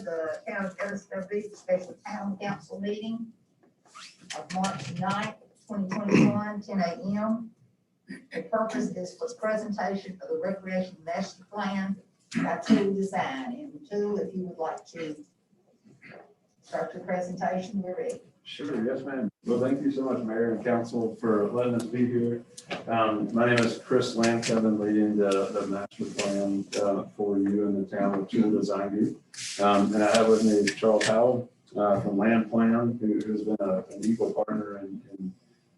The Town of Edison Beach Special Town Council meeting of March 9th, 2021, 10 a.m. The purpose is for presentation of the Recreation Master Plan by Tool Design. And Tool, if you would like to start your presentation, we're ready. Sure, yes, ma'am. Well, thank you so much, Mayor and Council, for letting us be here. My name is Chris Lankov. I'm leading the master plan for you in the town of Tool Design Group. And I have with me Charles Howell from Land Plan, who's been an equal partner in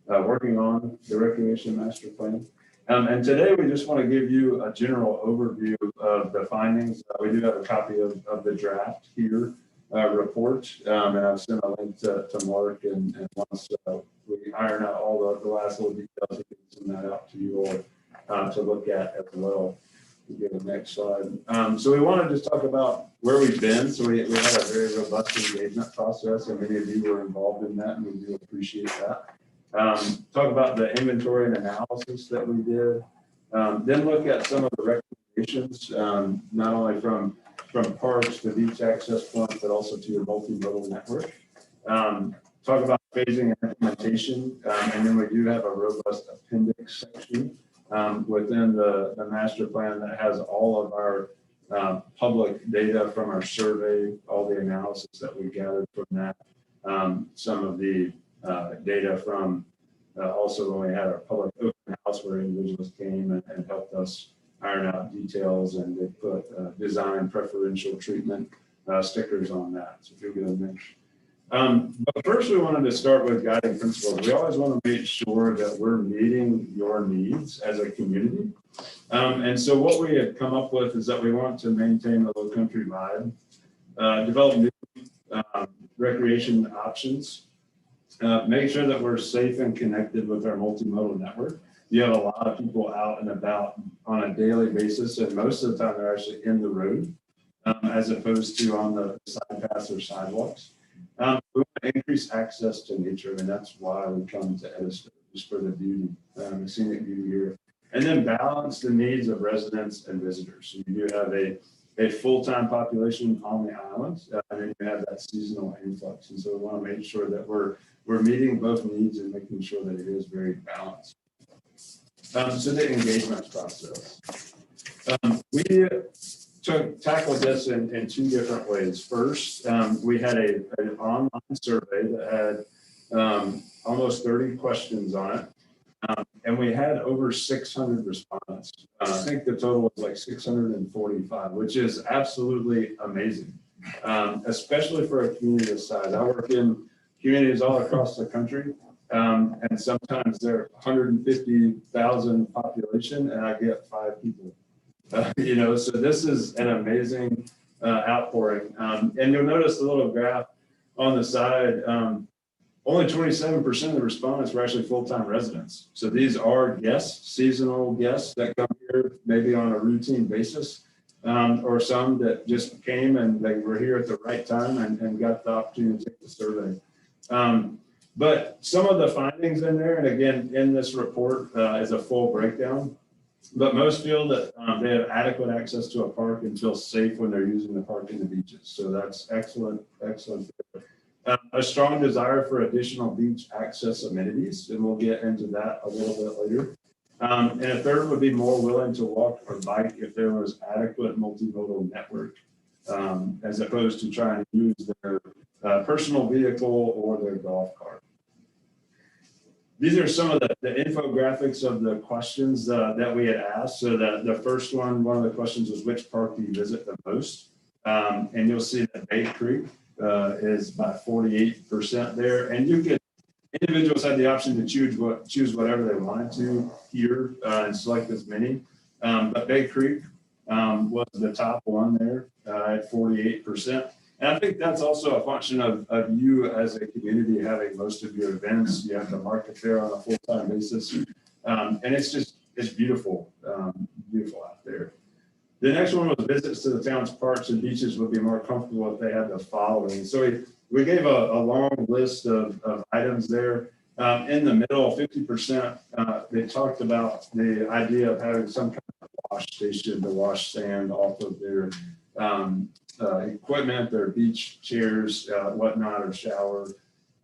working on the Recreation Master Plan. And today we just want to give you a general overview of the findings. We do have a copy of the draft here. Report, and I've sent a link to Mark, and once we iron out all the last little details, we can send that out to you all to look at as well. We get the next slide. So we want to just talk about where we've been. So we had a very robust engagement process, and many of you were involved in that, and we do appreciate that. Talk about the inventory and analysis that we did. Then look at some of the recommendations, not only from parks to beach access points, but also to your multimodal network. Talk about phasing and implementation, and then we do have a robust appendix section within the master plan that has all of our public data from our survey, all the analysis that we gathered from that, some of the data from also when we had our public open house where individuals came and helped us iron out details, and they put design preferential treatment stickers on that. So if you'll get a mention. But first we wanted to start with guiding principles. We always want to make sure that we're meeting your needs as a community. And so what we have come up with is that we want to maintain the low country vibe, develop new recreation options, make sure that we're safe and connected with our multimodal network. You have a lot of people out and about on a daily basis, and most of the time they're actually in the road as opposed to on the side paths or sidewalks. We want to increase access to nature, and that's why we come to Edison, just for the beauty, the scenic beauty here. And then balance the needs of residents and visitors. So you do have a full-time population on the island, and then you have that seasonal influx. And so we want to make sure that we're meeting both needs and making sure that it is very balanced. So the engagement process. We tackled this in two different ways. First, we had an online survey that had almost 30 questions on it. And we had over 600 respondents. I think the total was like 645, which is absolutely amazing, especially for a community this size. I work in communities all across the country. And sometimes they're 150,000 population, and I get 5 people. So this is an amazing outpouring. And you'll notice the little graph on the side. Only 27% of the respondents were actually full-time residents. So these are guests, seasonal guests that come here maybe on a routine basis, or some that just came and they were here at the right time and got the opportunity to take the survey. But some of the findings in there, and again, in this report is a full breakdown, but most feel that they have adequate access to a park and feel safe when they're using the park and the beaches. So that's excellent, excellent. A strong desire for additional beach access amenities, and we'll get into that a little bit later. And a third would be more willing to walk or bike if there was adequate multimodal network, as opposed to trying to use their personal vehicle or their golf cart. These are some of the infographics of the questions that we had asked. So the first one of the questions was, which park do you visit the most? And you'll see that Bay Creek is by 48% there. And individuals had the option to choose whatever they wanted to here and select as many. But Bay Creek was the top one there at 48%. And I think that's also a function of you as a community having most of your events. You have the market there on a full-time basis. And it's beautiful, beautiful out there. The next one was visits to the town's parks and beaches would be more comfortable if they had the following. So we gave a long list of items there. In the middle, 50%, they talked about the idea of having some kind of wash station to wash sand off of their equipment, their beach chairs, whatnot, or shower.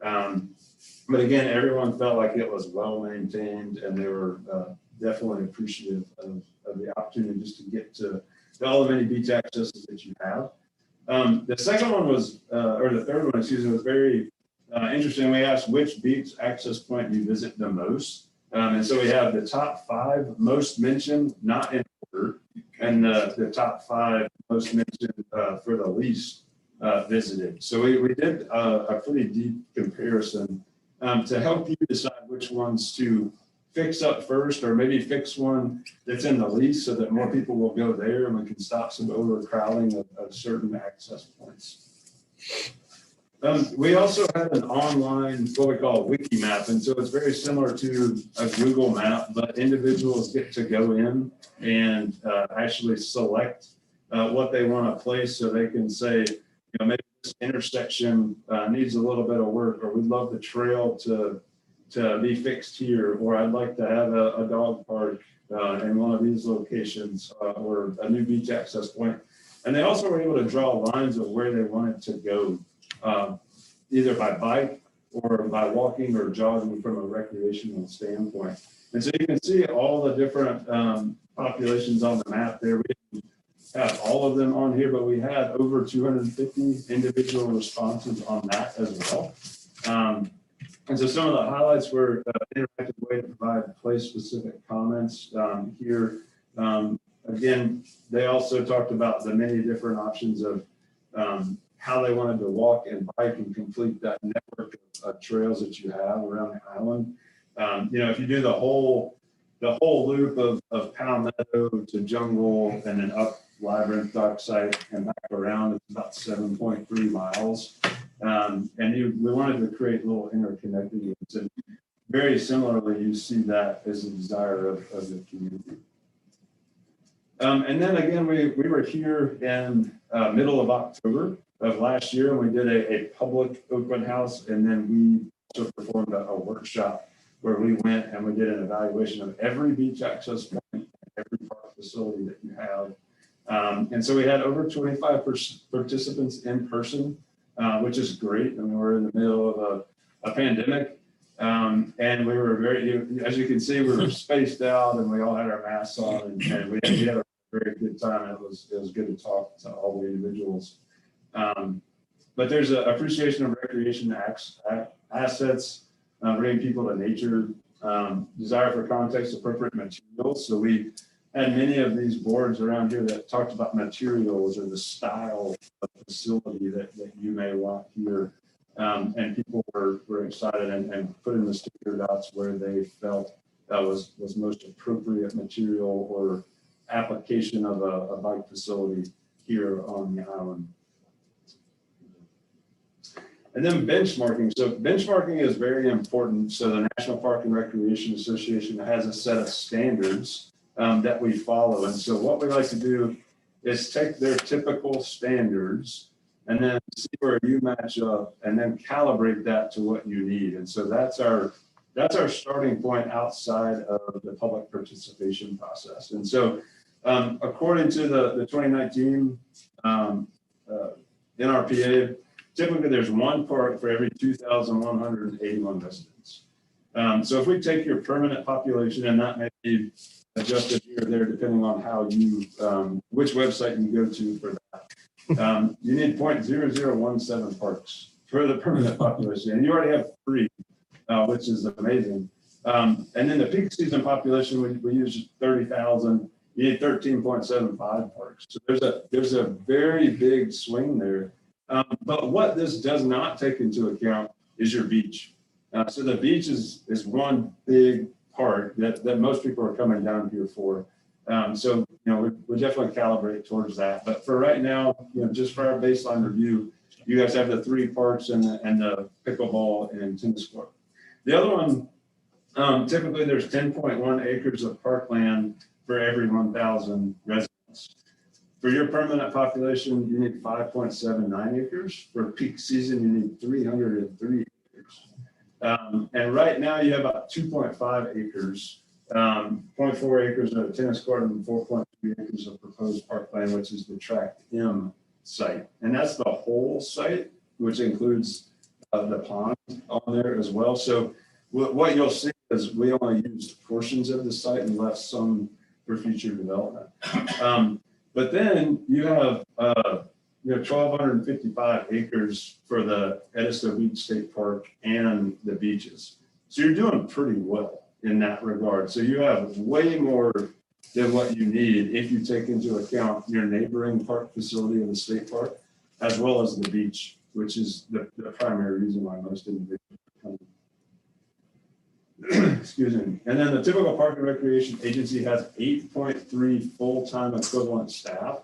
But again, everyone felt like it was well maintained, and they were definitely appreciative of the opportunity just to get to all the many beach accesses that you have. The second one was, or the third one, excuse me, was very interesting. We asked which beach access point you visit the most. And so we have the top 5 most mentioned, not in order, and the top 5 most mentioned for the least visited. So we did a pretty deep comparison to help you decide which ones to fix up first, or maybe fix one that's in the least so that more people will go there and we can stop some overcrowding of certain access points. We also have an online, what we call wiki map, and so it's very similar to a Google map, but individuals get to go in and actually select what they want to place, so they can say, maybe this intersection needs a little bit of work, or we'd love the trail to be fixed here, or I'd like to have a dog park in one of these locations, or a new beach access point. And they also were able to draw lines of where they wanted to go, either by bike or by walking or jogging from a recreational standpoint. And so you can see all the different populations on the map there. We didn't have all of them on here, but we had over 250 individual responses on that as well. And so some of the highlights were interactive way to provide place-specific comments here. Again, they also talked about the many different options of how they wanted to walk and bike and complete that network of trails that you have around the island. If you do the whole loop of Powell Meadow to Jungle and then up Labyrinth Dock Site and back around, it's about 7.3 miles. And we wanted to create little interconnected units. And very similarly, you see that as a desire of the community. And then again, we were here in middle of October of last year, and we did a public open house, and then we also performed a workshop where we went and we did an evaluation of every beach access point, every park facility that you have. And so we had over 25 participants in person, which is great. I mean, we're in the middle of a pandemic, and we were as you can see, we were spaced out, and we all had our masks on, and we had a very good time. It was good to talk to all the individuals. But there's an appreciation of recreation assets, bringing people to nature, desire for context appropriate materials. So we had many of these boards around here that talked about materials or the style of facility that you may want here. And people were excited and put in the sticker dots where they felt that was most appropriate material or application of a bike facility here on the island. And then benchmarking. So benchmarking is very important. So the National Park and Recreation Association has a set of standards that we follow. And so what we like to do is take their typical standards and then see where you match up and then calibrate that to what you need. And so that's our starting point outside of the public participation process. And so according to the 2019 NRPA, typically there's one park for every 2,181 residents. So if we take your permanent population, and that may be adjusted here or there depending on how you, which website you go to for that, you need 0.0017 parks for the permanent population, and you already have 3, which is amazing. And then the peak season population, we use 30,000. You need 13.75 parks. So there's a very big swing there. But what this does not take into account is your beach. So the beach is one big part that most people are coming down here for. So we definitely calibrate towards that. But for right now, just for our baseline review, you guys have the 3 parks and the pickleball and tennis court. The other one, typically there's 10.1 acres of parkland for every 1,000 residents. For your permanent population, you need 5.79 acres. For peak season, you need 303 acres. And right now you have about 2.5 acres, 0.4 acres of a tennis court and 4.3 acres of proposed parkland, which is the tract M site, and that's the whole site, which includes the pond on there as well. So what you'll see is we only used portions of the site and left some for future development. But then you have 1,255 acres for the Edisto Beach State Park and the beaches. So you're doing pretty well in that regard. So you have way more than what you need if you take into account your neighboring park facility in the state park, as well as the beach, which is the primary reason why most individuals come. Excuse me. And then the typical park and recreation agency has 8.3 full-time equivalent staff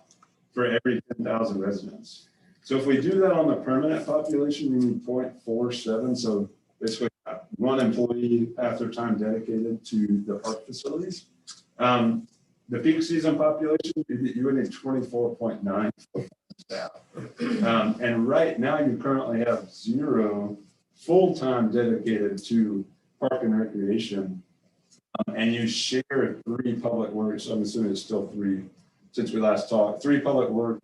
for every 10,000 residents. So if we do that on the permanent population, we need 0.47. So basically 1 employee after time dedicated to the park facilities. The peak season population, you would need 24.9 staff. And right now you currently have 0 full-time dedicated to park and recreation. And you share 3 public works, I'm assuming it's still 3 since we last talked, 3 public work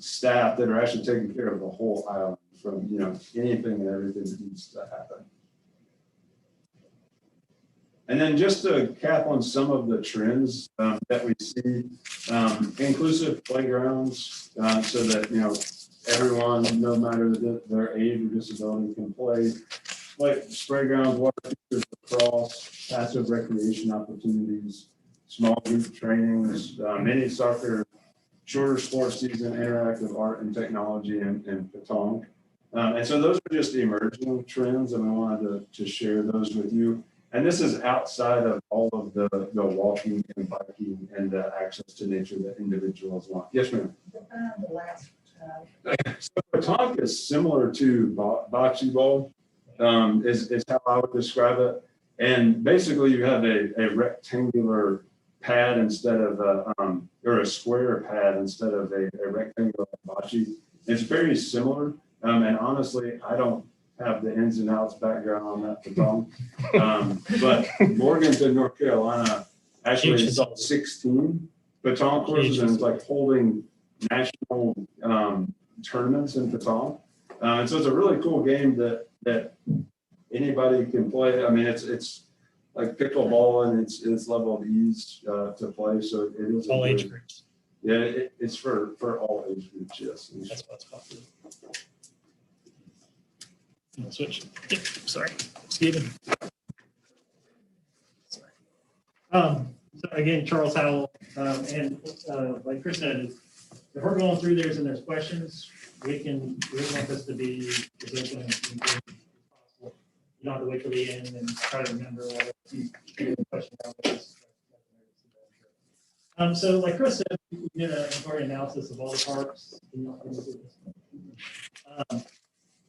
staff that are actually taking care of the whole island from, anything and everything that needs to happen. And then just to cap on some of the trends that we see, inclusive playgrounds, so that, everyone, no matter their age or disability, can play. Like spray grounds, water features, lacrosse, passive recreation opportunities, small group trainings, mini soccer, shorter sports season, interactive art and technology, and petanque. And so those are just the emerging trends, and I wanted to share those with you. And this is outside of all of the walking and biking and the access to nature that individuals want. Yes, ma'am. The last, So petanque is similar to bocce ball, is how I would describe it. And basically you have a rectangular pad instead of or a square pad instead of a rectangular bocce. It's very similar. And honestly, I don't have the ins and outs background on that petanque. But Morganton, North Carolina actually installed 16 petanque courses and it's like holding national tournaments in petanque. And so it's a really cool game that anybody can play. I mean, it's like pickleball and it's level of ease to play. So it is All age groups. Yeah, it's for all age groups. Yes. That's what's popular. Switch. Yep, sorry, Stephen. Sorry. So again, Charles Howell, and like Chris said, if we're going through theirs and there's questions, we want this to be as open and as possible. You don't have to wait till the end and try to remember all the questions. So like Chris said, we did an inventory analysis of all the parks.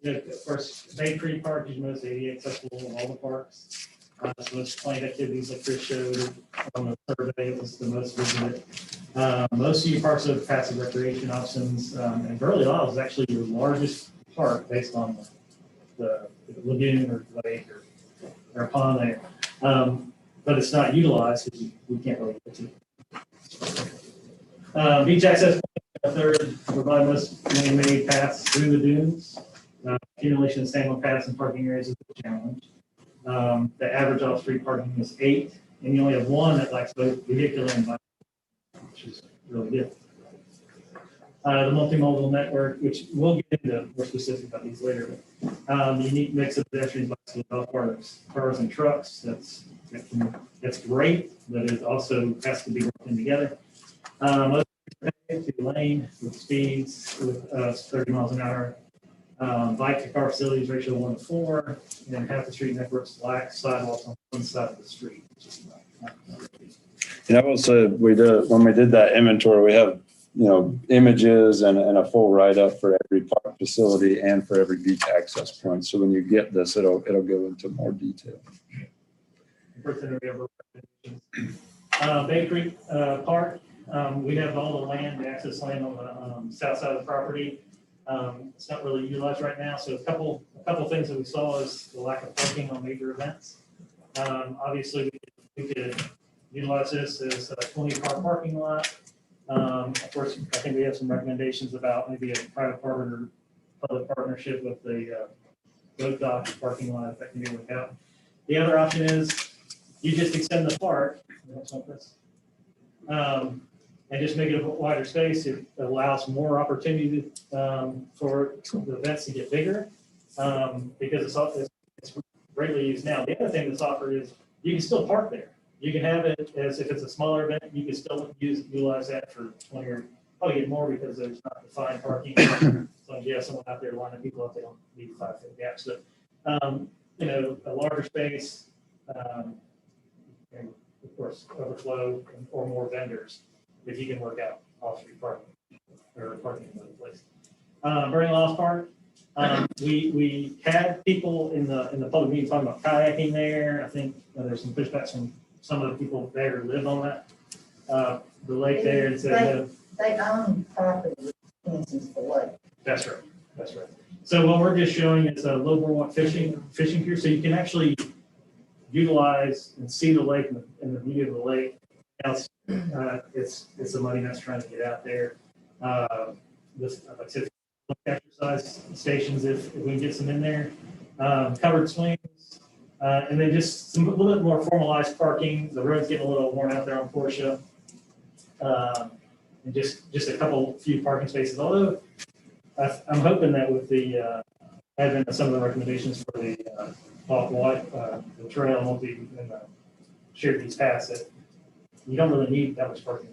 Of course, Bay Creek Park is most ADA accessible of all the parks. So it's planned activities like Chris showed on the survey. It was the most visited. Most of your parks have passive recreation options, and Burley Isles is actually your largest park based on the lagoon or lake or pond there. But it's not utilized because we can't really get to it. Beach access point, third, provide most man-made paths through the dunes. Accumulation of standalone paths and parking areas is a challenge. The average off-street parking is 8, and you only have 1 that lacks both vehicular and bike, which is really good. The multimodal network, which we'll get into more specific about these later. The unique mix of pedestrians, bikes, and golf cars and trucks. That's great, but it also has to be working together. Most lane with speeds with 30 miles an hour. Bike to car facilities ratio 1:4, and half the street networks lack sidewalks on one side of the street. And I will say when we did that inventory, we have images and a full write-up for every park facility and for every beach access point. So when you get this, it'll go into more detail. Bay Creek Park, we have all the land, the access land on the south side of the property. It's not really utilized right now. So a couple things that we saw is the lack of parking on major events. Obviously, we could utilize this as a 20-car parking lot. Of course, I think we have some recommendations about maybe a private partner, public partnership with the boat dock parking lot if that can be worked out. The other option is you just extend the park, and just make it a wider space. It allows more opportunity for the events to get bigger because it's greatly used now. The other thing that's offered is you can still park there. You can have it as if it's a smaller event, you can still utilize that for 20 or probably get more because there's not defined parking. So you have someone out there lining people up, they don't need 5-foot gaps. But, a larger space, and of course, overflow or more vendors if you can work out off-street parking or parking in another place. Burning Lost Park, we had people in the public meeting talking about kayaking there. I think there's some pushbacks from some of the people there who live on that, the lake there and said, They own property fences for lake. That's right. That's right. So what we're just showing is a low boardwalk fishing pier, so you can actually utilize and see the lake and the beauty of the lake. Now, it's a money that's trying to get out there. Like I said, exercise stations if we can get some in there, covered swings, and then just a little bit more formalized parking. The road's getting a little worn out there on Porsche, and just a few parking spaces. Although I'm hoping that with the advent of some of the recommendations for the the trail and the shared use paths, that you don't really need that much parking.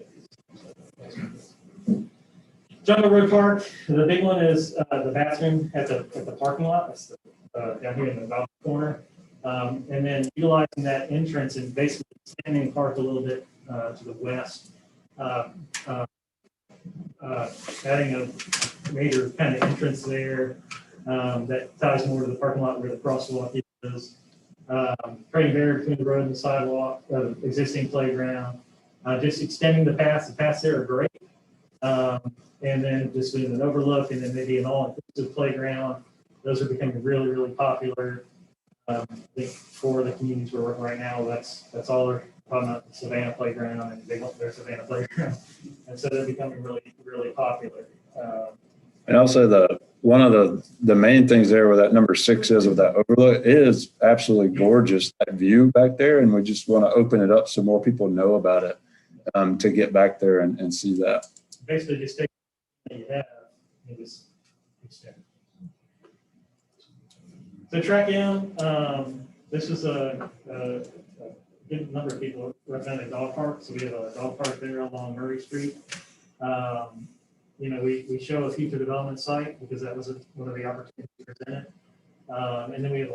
Jungle Road Park, the big one is the bathroom at the parking lot. That's down here in the bottom corner. And then utilizing that entrance and basically extending the park a little bit to the west, adding a major kind of entrance there that ties more to the parking lot where the crosswalk is. Creating barrier between the road and the sidewalk, existing playground, just extending the paths. The paths there are great. And then just doing an overlook and then maybe an all-inclusive playground. Those are becoming really, really popular. I think for the communities we're working right now, that's all they're talking about, the Savannah playground, and they want their Savannah playground. And so they're becoming really, really popular. And also one of the main things there where that number 6 is with that overlook is absolutely gorgeous, that view back there. And we just want to open it up so more people know about it to get back there and see that. Basically just take what you have and just extend. So track M, this is a good number of people recommend a dog park. So we have a dog park there along Murray Street. We show a future development site because that was one of the opportunities presented. And then we have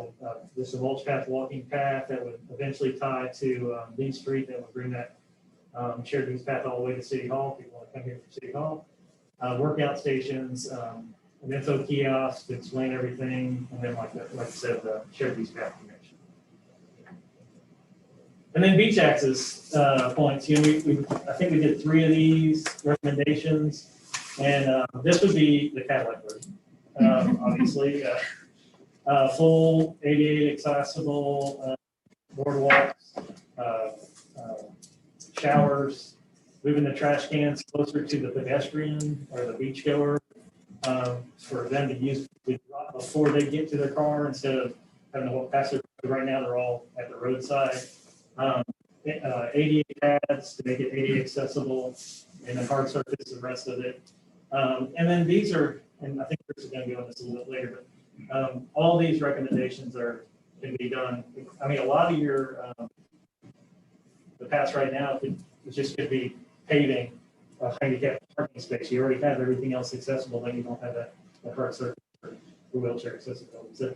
this mulch path, walking path that would eventually tie to Dean Street that would bring that shared use path all the way to City Hall. People want to come here for City Hall. Workout stations, an info kiosk to explain everything, and then like I said, the shared use path connection. And then beach access points. I think we did 3 of these recommendations, and this would be the Cadillac version. Obviously, full ADA accessible boardwalks, showers, moving the trash cans closer to the pedestrian or the beachgoer for them to use before they get to their car instead of having to walk past it. Right now, they're all at the roadside. ADA pads to make it ADA accessible, and then hard surface, the rest of it. And then these are, and I think Chris is going to go on this a little bit later, but all these recommendations can be done. I mean, a lot of your the paths right now it's just going to be paving a handicapped parking space. You already have everything else accessible, but you don't have that hard surface for wheelchair accessibility. So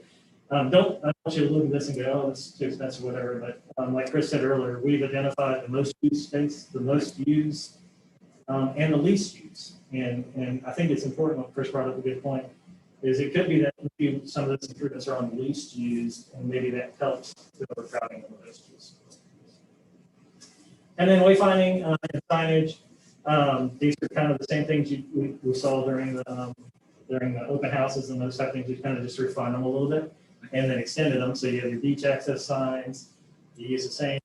I don't want you to look at this and go, oh, it's too expensive, whatever. But like Chris said earlier, we've identified the most used space, the most used, and the least used. And I think it's important what Chris brought up a good point, is it could be that some of those improvements are on the least used, and maybe that helps with overcrowding of the most used. And then wayfinding and signage. These are kind of the same things we saw during the open houses and those type of things. We kind of just refined them a little bit and then extended them. So you have your beach access signs. You use the same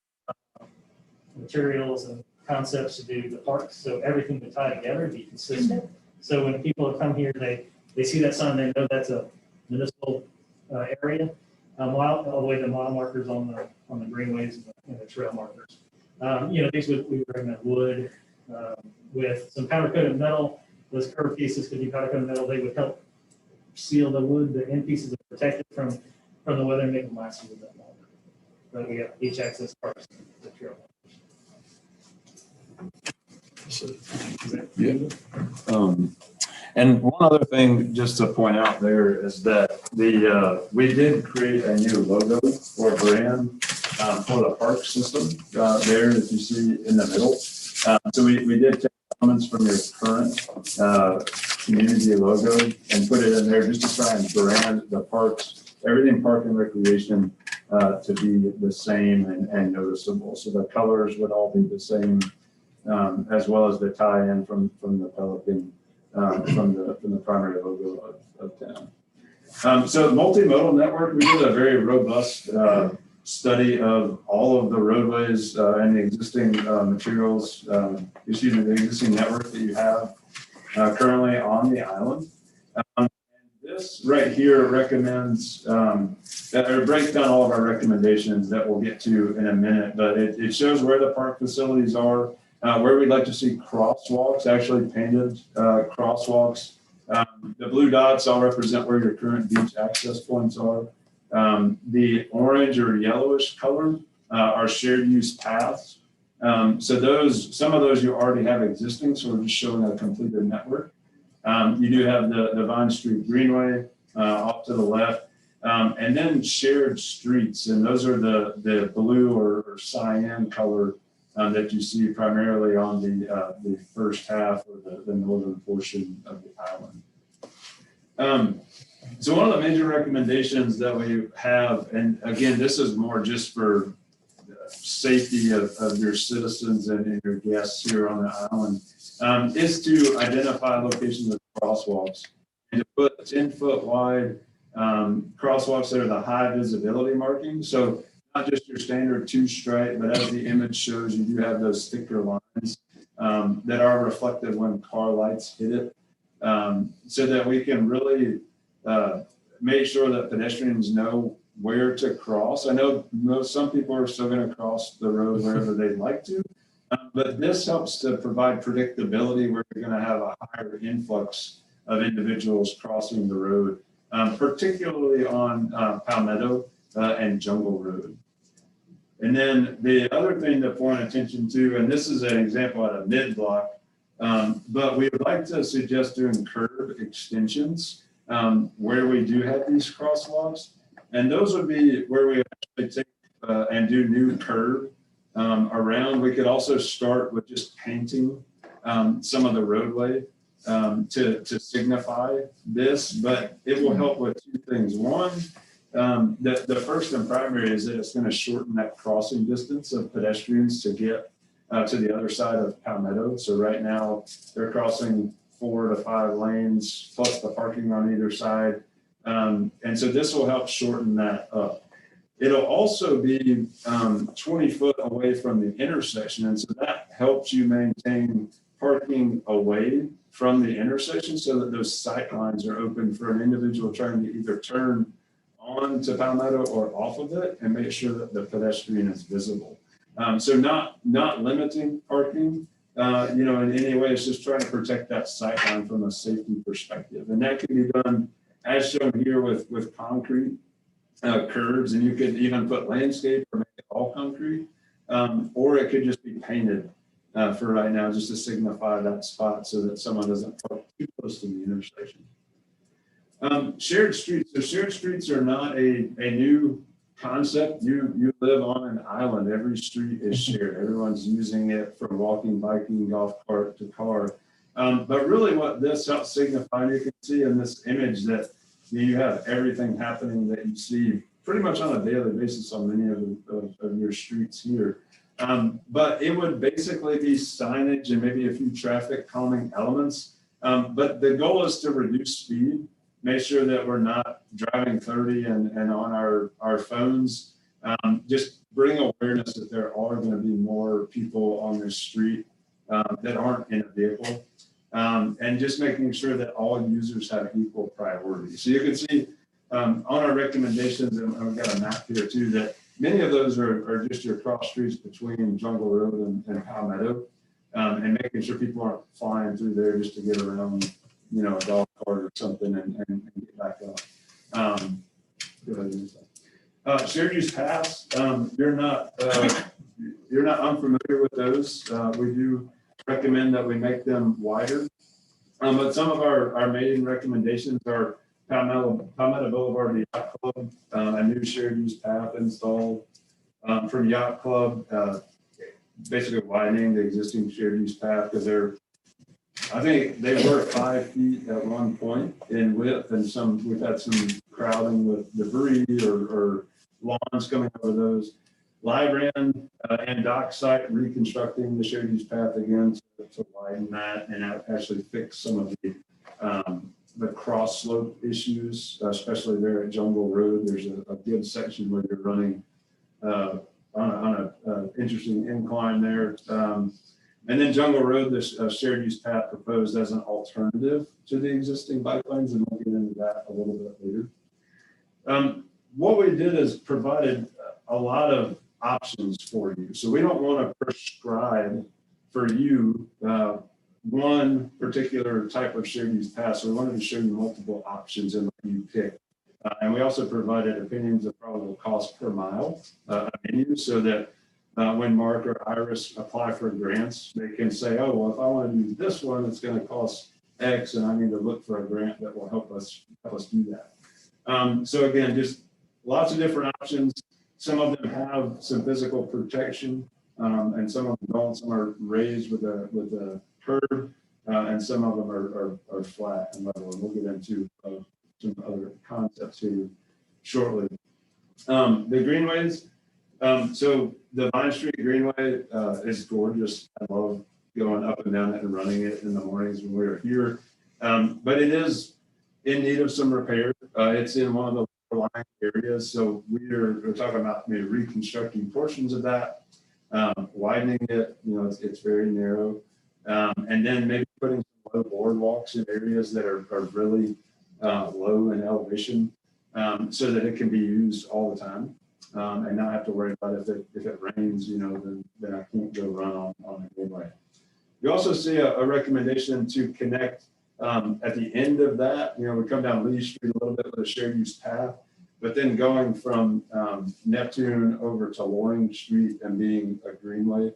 materials and concepts to do the parks, so everything would tie together, be consistent. So when people come here, they see that sign, they know that's a municipal area. All the way to mile markers on the greenways and the trail markers. These we recommend wood with some powder coated metal. Those curved pieces could be powder coated metal. They would help seal the wood. The end pieces are protected from the weather and make them last a little bit longer. But we have each access parks the trail. Yeah. And one other thing just to point out there is that we did create a new logo or brand for the park system there that you see in the middle. So we did take comments from your current community logo and put it in there just to try and brand the parks, everything park and recreation to be the same and noticeable. So the colors would all be the same, as well as the tie-in from the Pelican. From the primary logo of town. So multimodal network, we did a very robust study of all of the roadways and the existing materials, the existing network that you have currently on the island. And this right here recommends, or breaks down all of our recommendations that we'll get to in a minute, but it shows where the park facilities are, where we'd like to see crosswalks, actually painted crosswalks. The blue dots all represent where your current beach access points are. The orange or yellowish color are shared use paths. So some of those you already have existing, so we're just showing a completed network. You do have the Vine Street Greenway off to the left, and then shared streets, and those are the blue or cyan color that you see primarily on the first half or the northern portion of the island. So one of the major recommendations that we have, and again, this is more just for safety of your citizens and your guests here on the island, is to identify locations of crosswalks and to put 10-foot wide crosswalks that are the high visibility markings. So not just your standard two-stripe, but as the image shows, you do have those thicker lines that are reflective when car lights hit it, so that we can really make sure that pedestrians know where to cross. I know some people are still going to cross the road wherever they'd like to, but this helps to provide predictability where you're going to have a higher influx of individuals crossing the road, particularly on Palmetto and Jungle Road. And then the other thing to point attention to, and this is an example at a mid-block, but we would like to suggest doing curb extensions where we do have these crosswalks. And those would be where we actually take and do new curb around. We could also start with just painting some of the roadway to signify this, but it will help with two things. One, the first and primary is that it's going to shorten that crossing distance of pedestrians to get to the other side of Palmetto. So right now they're crossing 4 to 5 lanes plus the parking on either side. And so this will help shorten that up. It'll also be 20 foot away from the intersection. And so that helps you maintain parking away from the intersection so that those sight lines are open for an individual trying to either turn on to Palmetto or off of it and make sure that the pedestrian is visible. So not limiting parking, in any way. It's just trying to protect that sight line from a safety perspective. And that can be done as shown here with concrete curves, and you could even put landscape or make it all concrete, or it could just be painted for right now, just to signify that spot so that someone doesn't park too close to the intersection. Shared streets. So shared streets are not a new concept. You live on an island. Every street is shared. Everyone's using it from walking, biking, golf cart to car. But really what this helps signify, you can see in this image that you have everything happening that you see pretty much on a daily basis on many of your streets here. But it would basically be signage and maybe a few traffic calming elements. But the goal is to reduce speed, make sure that we're not driving 30 and on our phones, just bring awareness that there are going to be more people on this street that aren't in a vehicle. And just making sure that all users have equal priority. So you can see on our recommendations, and I've got a map here too, that many of those are just your cross streets between Jungle Road and Palmetto, and making sure people aren't flying through there just to get around, you know, a golf cart or something and get back up. Go ahead. Shared use paths, you're not unfamiliar with those. We do recommend that we make them wider. But some of our main recommendations are Palmetto Boulevard to Yacht Club, a new shared use path installed. From Yacht Club, basically widening the existing shared use path because I think they were 5 feet at one point in width, and we've had some crowding with debris or lawns coming over those. Libran and Dockside reconstructing the shared use path again to widen that and actually fix some of the cross slope issues, especially there at Jungle Road. There's a good section where you're running on a interesting incline there. And then Jungle Road, this shared use path proposed as an alternative to the existing bike lanes, and we'll get into that a little bit later. What we did is provided a lot of options for you. So we don't want to prescribe for you one particular type of shared use path. So we wanted to show you multiple options and let you pick. And we also provided opinions of probable cost per mile menu so that when Mark or Iris apply for grants, they can say, oh, well, if I want to use this one, it's going to cost X, and I need to look for a grant that will help us do that. So again, just lots of different options. Some of them have some physical protection, and some of them don't. Some are raised with a curb, and some of them are flat and level. And we'll get into some other concepts here shortly. The greenways. So the Vine Street Greenway is gorgeous. I love going up and down it and running it in the mornings when we're here. But it is in need of some repair. It's in one of the lying areas. So we're talking about maybe reconstructing portions of that, widening it, you know, it's very narrow. And then maybe putting some low boardwalks in areas that are really low in elevation, so that it can be used all the time. And not have to worry about if it rains, you know, then I can't go run on the greenway. You also see a recommendation to connect at the end of that. You know, we come down Lee Street a little bit with a shared use path, but then going from Neptune over to Loring Street and being a greenway,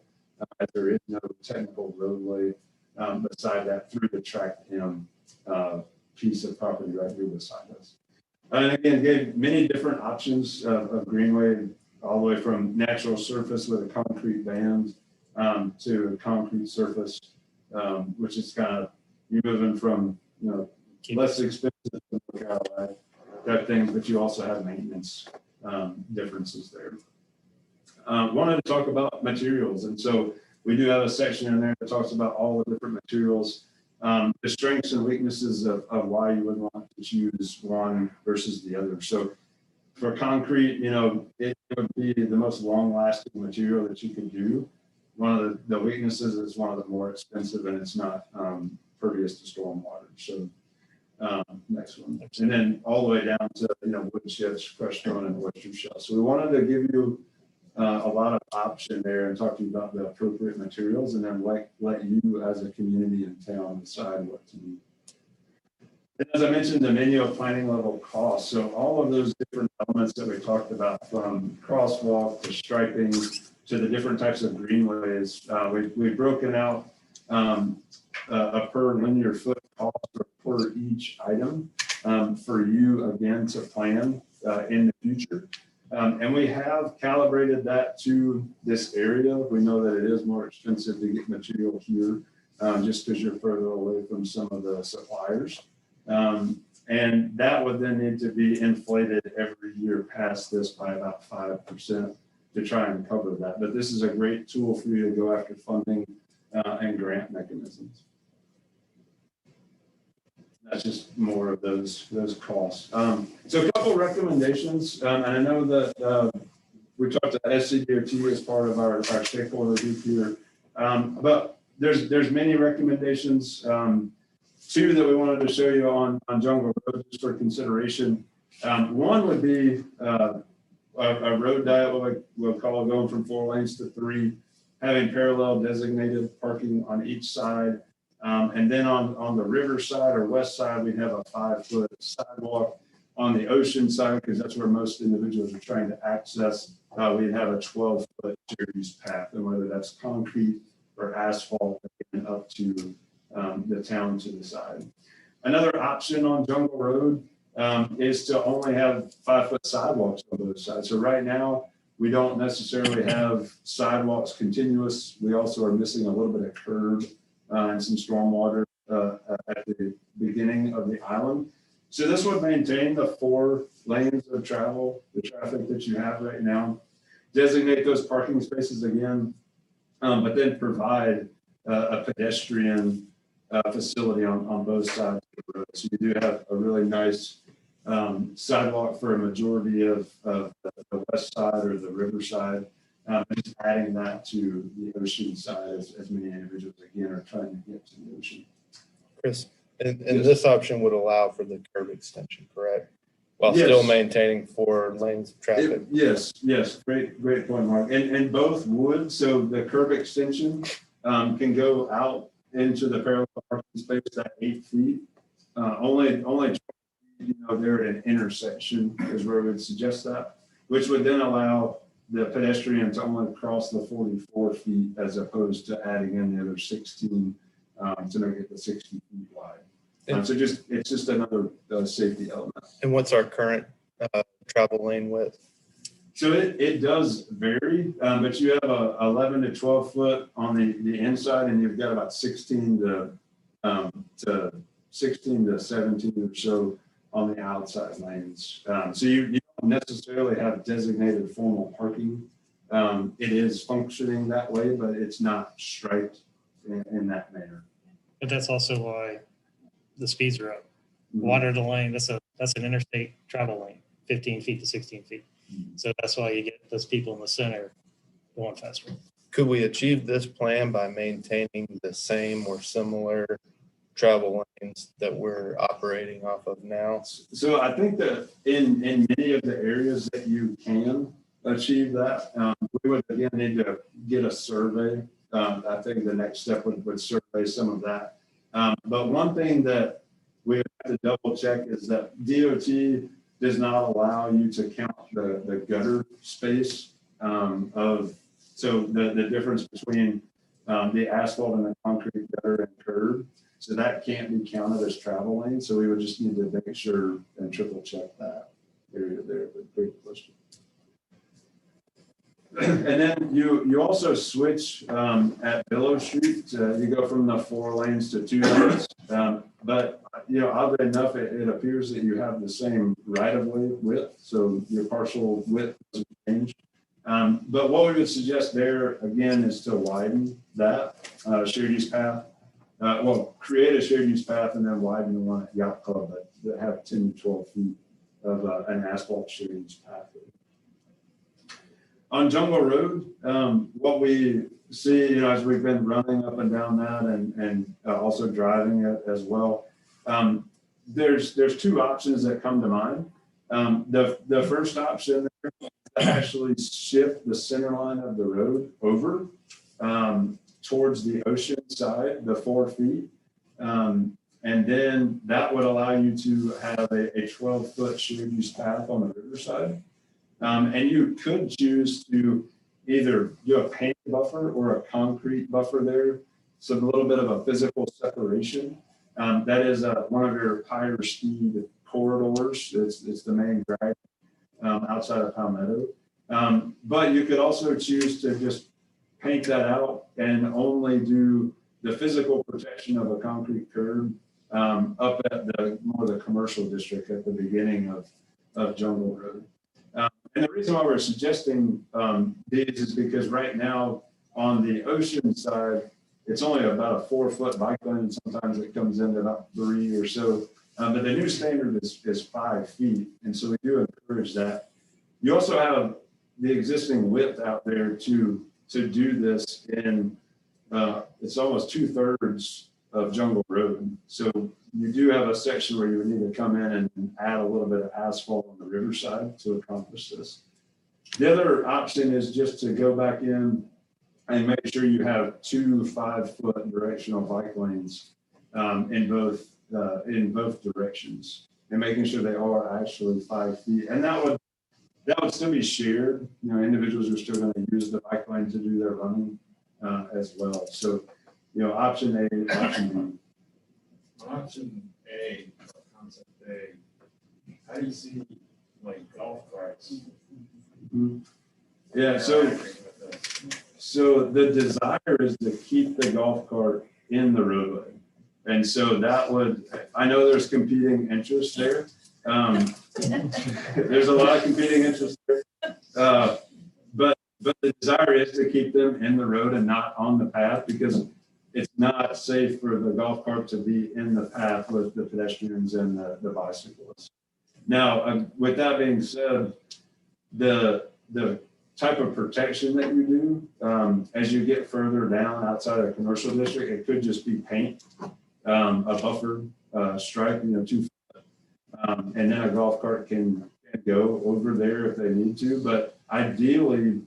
as there is no technical roadway beside that through the tract M piece of property right here beside us. And again, gave many different options of greenway, all the way from natural surface with a concrete band to a concrete surface, which is kind of, you're moving from, you know, less expensive than the Cadillac type things, but you also have maintenance differences there. Wanted to talk about materials. And so we do have a section in there that talks about all the different materials. The strengths and weaknesses of why you would want to choose one versus the other. So for concrete, you know, it would be the most long-lasting material that you could do. One of the weaknesses is one of the more expensive, and it's not pervious to storm water. So next one. And then all the way down to, you know, wood chips, crushed stone, and oyster shell. So we wanted to give you a lot of option there and talk to you about the appropriate materials, and then let you as a community in town decide what to do. And as I mentioned, the menu of planning level costs. So all of those different elements that we talked about, from crosswalk to striping to the different types of greenways, we've broken out a per linear foot cost for each item for you again to plan in the future. And we have calibrated that to this area. We know that it is more expensive to get material here just because you're further away from some of the suppliers. And that would then need to be inflated every year past this by about 5% to try and cover that. But this is a great tool for you to go after funding and grant mechanisms. That's just more of those costs. So a couple recommendations, and I know that we talked to SCDOT as part of our stakeholder group here. But there's many recommendations, two that we wanted to show you on Jungle Road just for consideration. One would be a road diet, we'll call it, going from 4 lanes to 3, having parallel designated parking on each side. And then on the river side or west side, we have a 5-foot sidewalk. On the ocean side, because that's where most individuals are trying to access, we have a 12-foot shared use path, and whether that's concrete or asphalt and up to the town to the side. Another option on Jungle Road is to only have 5-foot sidewalks on both sides. So right now, we don't necessarily have sidewalks continuous. We also are missing a little bit of curb and some stormwater at the beginning of the island. So this would maintain the 4 lanes of travel, the traffic that you have right now, designate those parking spaces again, but then provide a pedestrian facility on both sides of the road. So you do have a really nice sidewalk for a majority of the west side or the river side, just adding that to the ocean side as many individuals, again, are trying to get to the ocean. Chris, and Yes. this option would allow for the curb extension, correct? While Yes. still maintaining 4 lanes of traffic. Yes, great point, Mark. And both would, so the curb extension can go out into the parallel parking space at 8 feet. Only, there at an intersection is where we would suggest that, which would then allow the pedestrian to only cross the 44 feet as opposed to adding in the other 16 to make it the 60 feet wide. So it's just another safety element. And what's our current travel lane width? So it does vary, but you have a 11 to 12 foot on the inside, and you've got about 16 to 17 or so on the outside lanes. So you don't necessarily have designated formal parking. It is functioning that way, but it's not striped in that manner. But that's also why the speeds are up. Water to lane, that's an interstate travel lane, 15 feet to 16 feet. So that's why you get those people in the center going faster. Could we achieve this plan by maintaining the same or similar travel lanes that we're operating off of now? So I think that in many of the areas that you can achieve that, we would again need to get a survey. I think the next step would survey some of that. But one thing that we have to double check is that DOT does not allow you to count the gutter space so the difference between the asphalt and the concrete gutter and curb. So that can't be counted as travel lane. So we would just need to make sure and triple check that area there. But great question. And then you also switch at Billow Street. You go from the 4 lanes to 2 lanes. But oddly enough, it appears that you have the same right-of-way width. So your partial width doesn't change. But what we would suggest there, again, is to widen that shared use path. Create a shared use path and then widen the one at Yacht Club that have 10 to 12 feet of an asphalt shared use path. On Jungle Road, what we see, as we've been running up and down that and also driving it as well, there's 2 options that come to mind. The first option is to actually shift the center line of the road over towards the ocean side, the 4 feet. And then that would allow you to have a 12-foot shared use path on the riverside. And you could choose to either do a paint buffer or a concrete buffer there. So a little bit of a physical separation. That is one of your higher speed corridors. It's the main drag outside of Palmetto. But you could also choose to just paint that out and only do the physical protection of a concrete curb up at the commercial district at the beginning of Jungle Road. And the reason why we're suggesting these is because right now on the ocean side, it's only about a 4-foot bike lane, and sometimes it comes in at about 3 or so. But the new standard is 5 feet, and so we do encourage that. You also have the existing width out there to do this in, it's almost 2/3 of Jungle Road. So you do have a section where you would need to come in and add a little bit of asphalt on the riverside to accomplish this. The other option is just to go back in and make sure you have 2 5-foot directional bike lanes in both directions, and making sure they are actually 5 feet. And that would still be shared. You know, individuals are still going to use the bike lane to do their running as well. So, you know, option A, option B. Option A, concept A, how do you see like golf carts? Yeah, so the desire is to keep the golf cart in the roadway. And so that would, I know there's competing interests there. There's a lot of competing interests there. But the desire is to keep them in the road and not on the path, because it's not safe for the golf cart to be in the path with the pedestrians and the bicyclists. Now, with that being said, the type of protection that you do, as you get further down outside of the commercial district, it could just be paint, a buffer stripe, 2 foot. And then a golf cart can go over there if they need to. But ideally,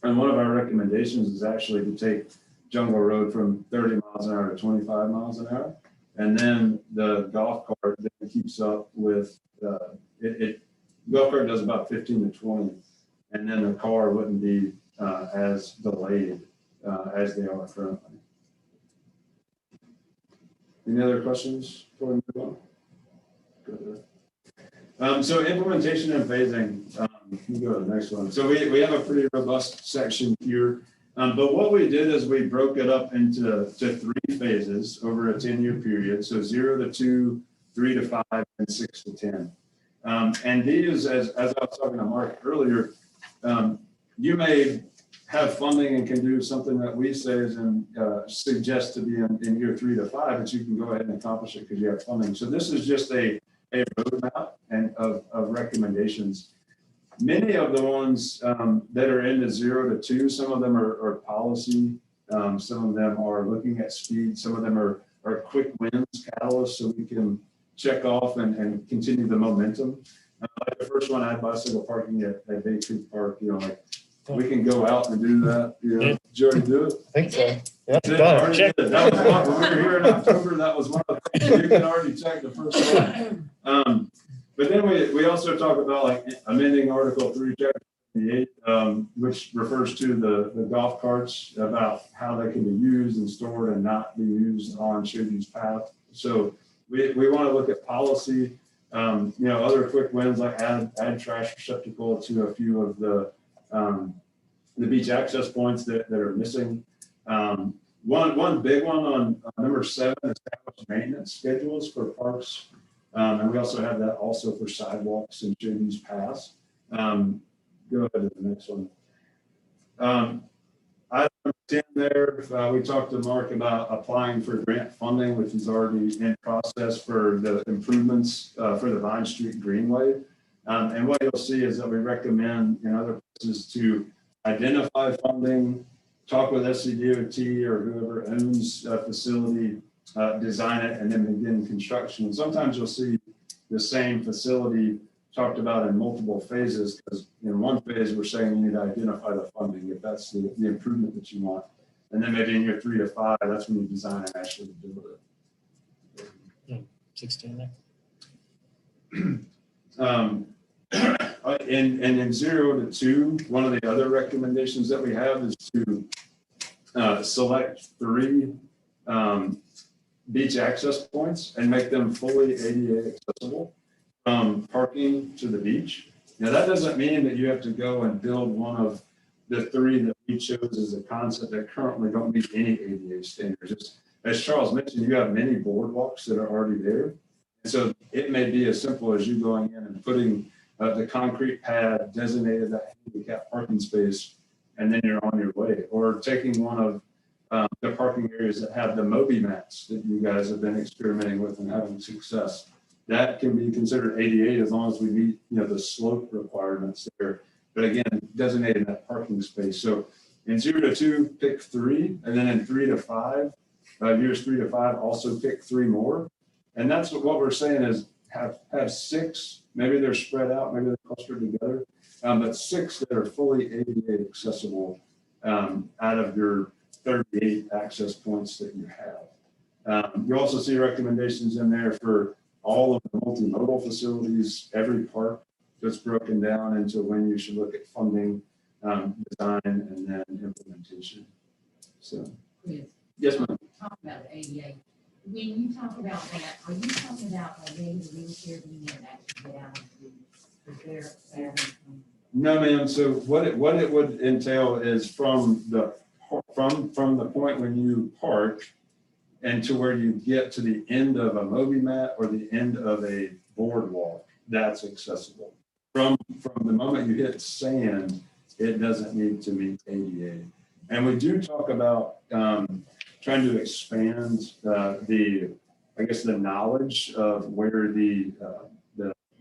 and one of our recommendations is actually to take Jungle Road from 30 miles an hour to 25 miles an hour. And then the golf cart that keeps up with, golf cart does about 15 to 20. And then the car wouldn't be as delayed as they are currently. Any other questions before we move on? So implementation and phasing, we go to the next one. So we have a pretty robust section here. But what we did is we broke it up into 3 phases over a 10-year period. So 0 to 2, 3 to 5, and 6 to 10. And these, as I was talking to Mark earlier, you may have funding and can do something that we say is suggest to be in year 3 to 5, but you can go ahead and accomplish it because you have funding. So this is just a roadmap and of recommendations. Many of the ones that are in the 0 to 2, some of them are policy, some of them are looking at speed, some of them are quick wins catalysts, so we can check off and continue the momentum. Like the first one, I had bicycle parking at Bay Creek Park. We can go out and do that. Did you already do it? I think so. Yeah, Did done. already Check. did. That was one. When we were here in October, that was one of the things. You can already check the first one. But then we also talk about like amending Article 3, Chapter 28, which refers to the golf carts, about how they can be used and stored and not be used on shared use path. So we want to look at policy, other quick wins like add trash receptacle to a few of the beach access points that are missing. One big one on number 7, establish maintenance schedules for parks. And we also have that also for sidewalks and shared use paths. Go ahead to the next one. Item 10 there, we talked to Mark about applying for grant funding, which is already in process for the improvements for the Vine Street Greenway. And what you'll see is that we recommend in other places to identify funding, talk with SCDOT or whoever owns a facility, design it, and then begin construction. And sometimes you'll see the same facility talked about in multiple phases, because in one phase we're saying you need to identify the funding if that's the improvement that you want. And then maybe in year 3 to 5, that's when you design and actually build it. 16 there. And in 0 to 2, one of the other recommendations that we have is to select 3 beach access points and make them fully ADA accessible from parking to the beach. Now, that doesn't mean that you have to go and build one of the 3 that we chose as a concept that currently don't meet any ADA standards. As Charles mentioned, you have many boardwalks that are already there. And so it may be as simple as you going in and putting the concrete pad designated that handicap parking space, and then you're on your way. Or taking one of the parking areas that have the Moby mats that you guys have been experimenting with and having success. That can be considered ADA as long as we meet, the slope requirements there. but again, designated that parking space. So in 0 to 2, pick 3, and then in 3 to 5, years 3 to 5, also pick 3 more. And that's what we're saying is have 6, maybe they're spread out, maybe they're clustered together, but 6 that are fully ADA accessible out of your 38 access points that you have. You also see recommendations in there for all of the multimodal facilities, every park that's broken down into when you should look at funding, design, and then implementation. So, Chris, yes, ma'am. talk about the ADA. When you talk about that, are you talking about a regular wheelchair being able to actually get out of the, No, ma'am. So what it would entail is from the point when you park and to where you get to the end of a MobiMat or the end of a boardwalk, that's accessible. From the moment you hit sand, it doesn't need to meet ADA. And we do talk about trying to expand the knowledge of where the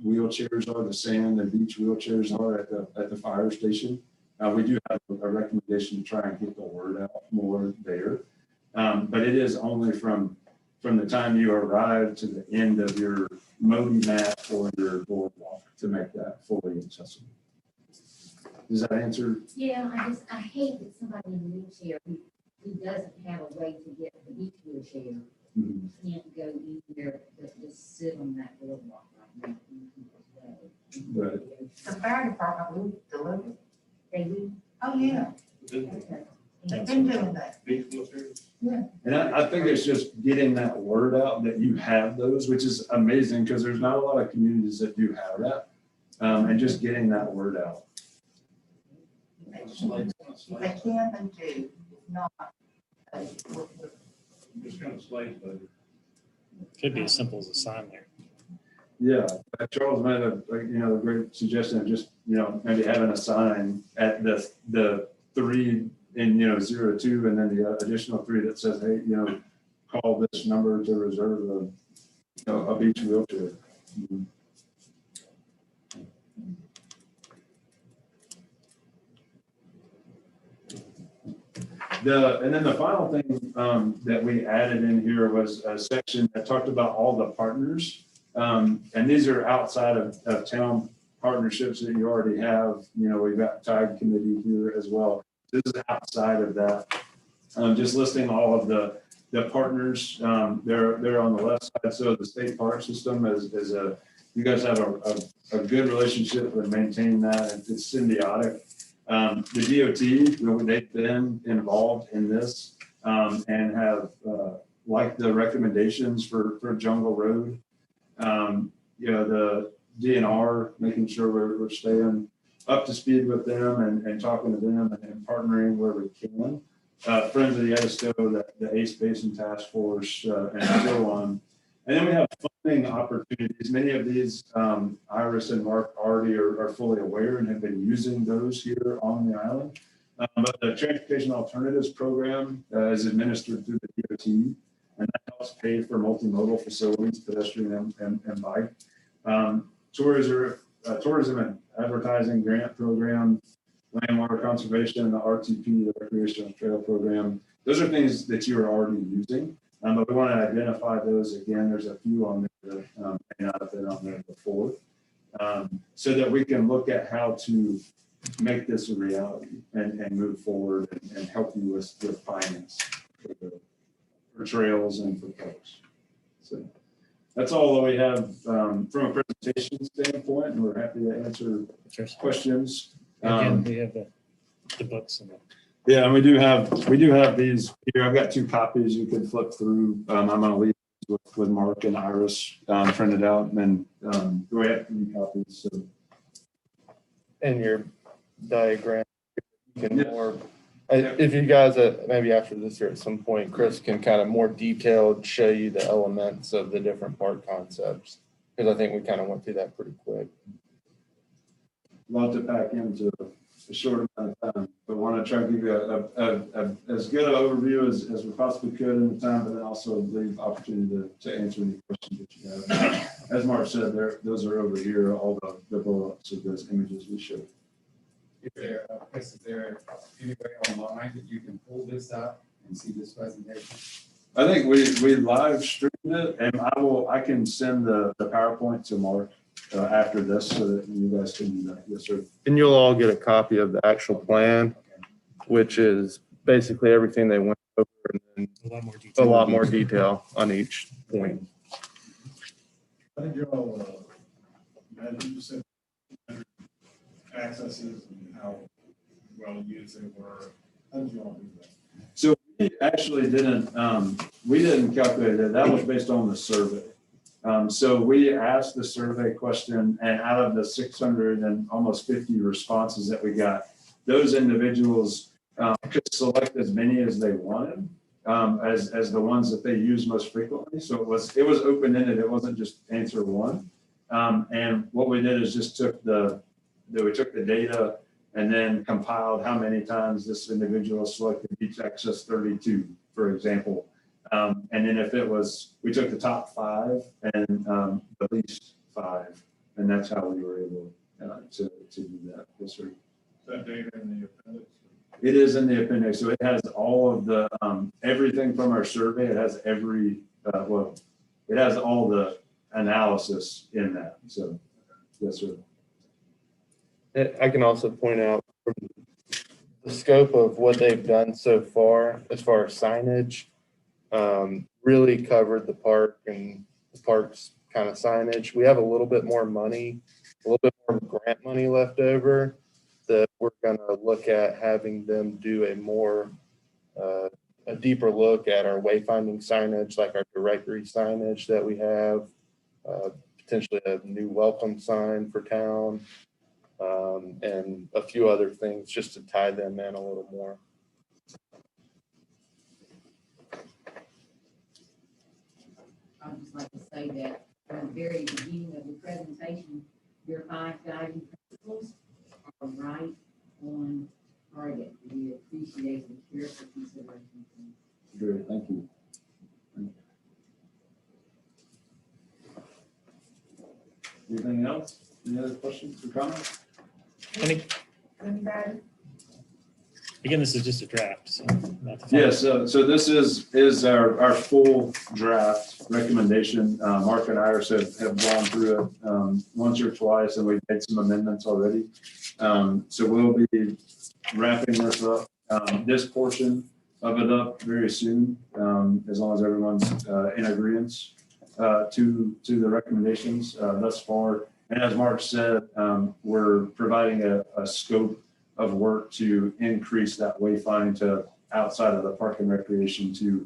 wheelchairs are, the sand and beach wheelchairs are at the fire station. We do have a recommendation to try and get the word out more there. But it is only from the time you arrive to the end of your MobiMat or your boardwalk to make that fully accessible. Does that answer? Yeah, I hate that somebody in a wheelchair who doesn't have a way to get the beach wheelchair can't go anywhere but just sit on that boardwalk right now. Right. The fire department will deliver. They will. Oh, yeah. Okay. They've been doing that. And I think it's just getting that word out that you have those, which is amazing because there's not a lot of communities that do have that. And just getting that word out. If they can, then do. If not, Just kind of slight, but. Could be as simple as a sign there. Yeah, Charles made a great suggestion of just, maybe having a sign at the 3 in, 0 to 2, and then the additional 3 that says, hey, call this number to reserve a beach wheelchair. And then the final thing that we added in here was a section that talked about all the partners. And these are outside of town partnerships that you already have. We've got TIDE committee here as well. This is outside of that. Just listing all of the partners. They're on the left side. So the state park system is you guys have a good relationship with maintaining that. It's symbiotic. The DOT, they've been involved in this and have liked the recommendations for Jungle Road. The DNR, making sure we're staying up to speed with them and talking to them and partnering where we can. Friends of the Edisto, the ACE Basin Task Force, and so on. And then we have funding opportunities. Many of these, Iris and Mark already are fully aware and have been using those here on the island. But the Transportation Alternatives Program is administered through the DOT, and that helps pay for multimodal facilities, pedestrian and bike. Tourism and Advertising Grant Program, Land Water Conservation, the RTP, the Recreational Trail Program. Those are things that you are already using. But we want to identify those again. There's a few on there that may not have been on there before, so that we can look at how to make this a reality and move forward and help you with finance for trails and for folks. So that's all that we have from a presentation standpoint, and we're happy to answer questions. Again, we have the books and the. Yeah, and we do have these here. I've got 2 copies you can flip through. I'm going to leave with Mark and Iris printed out, and we have 3 copies. So. In your diagram, you can Yes. more, if you guys, maybe after this or at some point, Chris can kind of more detailed show you the elements of the different park concepts. Because I think we kind of went through that pretty quick. Lot to pack into a short amount of time, but want to try to give you as good an overview as we possibly could in the time, but then also leave opportunity to answer any questions that you have. As Mark said, those are over here, all the blow-ups of those images we showed. Is there any way online that you can pull this up and see this presentation? I think we live streamed it, and I can send the PowerPoint to Mark after this so that you guys can, yes, sir. And you'll all get a copy of the actual plan, which is basically everything they went over and then a lot more detail on each point. I think you're all, you said accesses and how well used they were. How did you all do that? So we actually didn't, we didn't calculate it. That was based on the survey. So we asked the survey question, and out of the 600 and almost 50 responses that we got, those individuals could select as many as they wanted, as the ones that they use most frequently. So it was open-ended. It wasn't just answer one. And what we did is just we took the data and then compiled how many times this individual selected Beach Access 32, for example. And then we took the top 5 and the least 5, and that's how we were able to do that. Yes, sir. Is that data in the appendix? It is in the appendix, so it has all of the, everything from our survey. It has it has all the analysis in that, so, yes, sir. I can also point out from the scope of what they've done so far, as far as signage, really covered the park and the park's kind of signage. We have a little bit more money, a little bit more grant money left over that we're going to look at having them do a deeper look at our wayfinding signage, like our directory signage that we have, potentially a new welcome sign for town, and a few other things just to tie them in a little more. I'd just like to say that from the very beginning of the presentation, your 5 guiding principles are right on target. We appreciate the careful consideration. Great, thank you. Anything else? Any other questions or comments? Anybody? Again, this is just a draft, so. not the final. Yes, so this is our full draft recommendation. Mark and Iris have gone through it once or twice, and we've made some amendments already. So we'll be wrapping this up, this portion of it up very soon, as long as everyone's in agreement to the recommendations thus far. And as Mark said, we're providing a scope of work to increase that wayfinding to outside of the park and recreation to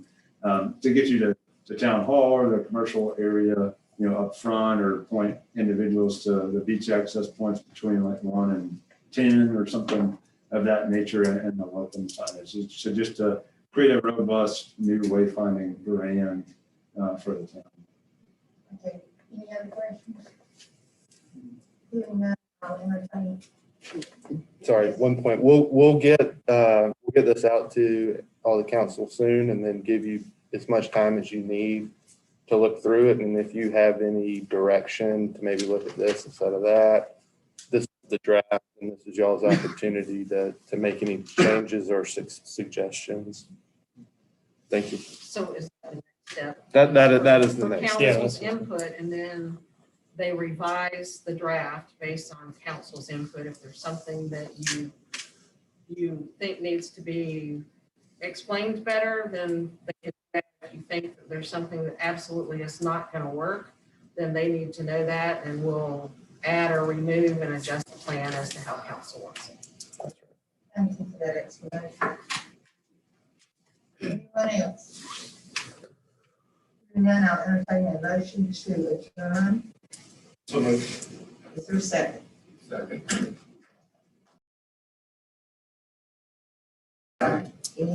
get you to town hall or the commercial area, up front, or point individuals to the beach access points between like 1 and 10 or something of that nature, and the welcome signage. So just to create a robust new wayfinding brand for the town. Okay, any other questions? Hearing none, I'll entertain. Sorry, one point. We'll get this out to all the council soon, and then give you as much time as you need to look through it. And if you have any direction to maybe look at this instead of that, this is the draft, and this is y'all's opportunity to make any changes or suggestions. Thank you. So is that the next step? That is the For next. council's input, and then they revise the draft based on council's input. If there's something that you think needs to be explained better, then they can, if you think that there's something that absolutely is not going to work, then they need to know that, and we'll add or remove and adjust the plan as to how council wants it. Thank you for that explanation. Anyone else? Hearing none, I'll entertain a motion to adjourn. So moved. Is there a second? Second.